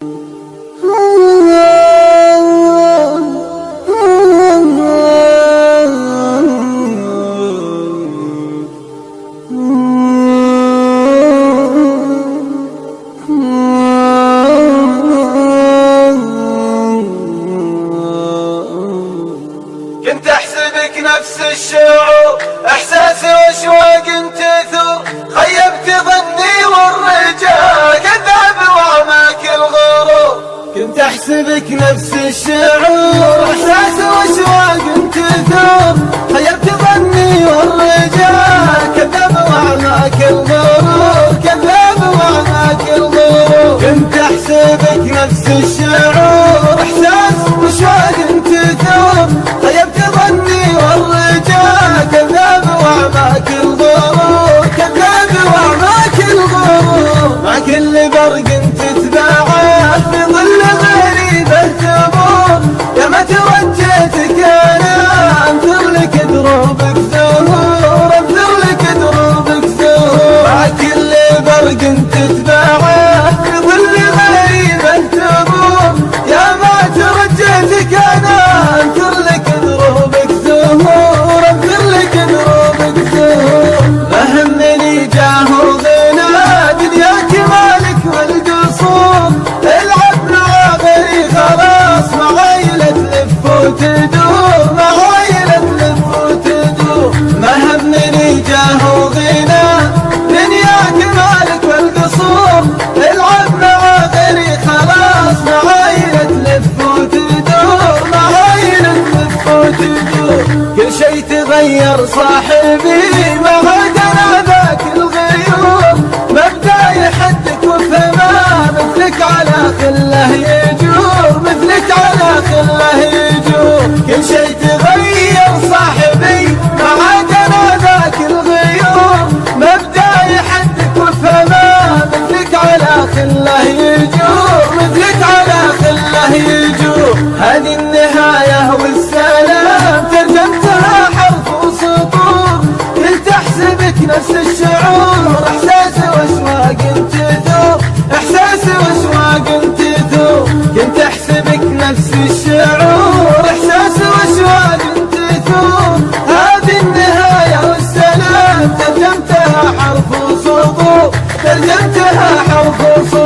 كنت احسبك نفس الشعور، احساسي واشواق تثور، خيبت ظني والرجاء كذاب وعماك الغرور. كنت احسبك نفس الشعور، احساسي واشواق تثور، خيبت ظني والرجاء كذاب وعماك الغرور، كذاب وعماك الغرور. كنت احسبك نفس الشعور، احساس واشواق تثور، خيبت ظني والرجاء كذاب وعماك الغرور، كذاب وعماك الغرور. مع كل برق تتباعى في ظل غريبة تمور، يا ما توجهتك انا انثر لك دروبك زهور، انثر لك دروبك زهور. مع كل برق تتباعى في ظل غريبة تمور، يا ما توجهتك انا انثر لك دروبك زهور، انثر لك دروبك زهور. ما همني جاه وغنى دنياك مالك والقصور، العب مع غيري خلاص معايلة تلف وتدور، معايلة تلف وتدور. ما همني جاه وغنى دنياك مالك والقصور، العب مع غيري خلاص معايلة تلف وتدور، معايلة تلف وتدور. كل شي تغير صاحبي ما عاد انا ذاك الغيور، مبدا يحدك وفما مثلك على خله يجور، مثلك على خله يجور. كل شي تغير صاحبي ما عاد انا ذاك الغيور، مبدا يحدك وفما مثلك على خله يجور، مثلك على خله يجور. هذه النهايه والسلام ترجمتها حرف وسطور، كنت احسبك نفس الشعور، احساسي واشواق تثور، احساسي واشواق تثور. كنت احسبك نفس الشعور، احساسي واشواق تثور. هذه النهايه والسلام ترجمتها حرف وسطور، ترجمتها حرف وسطور.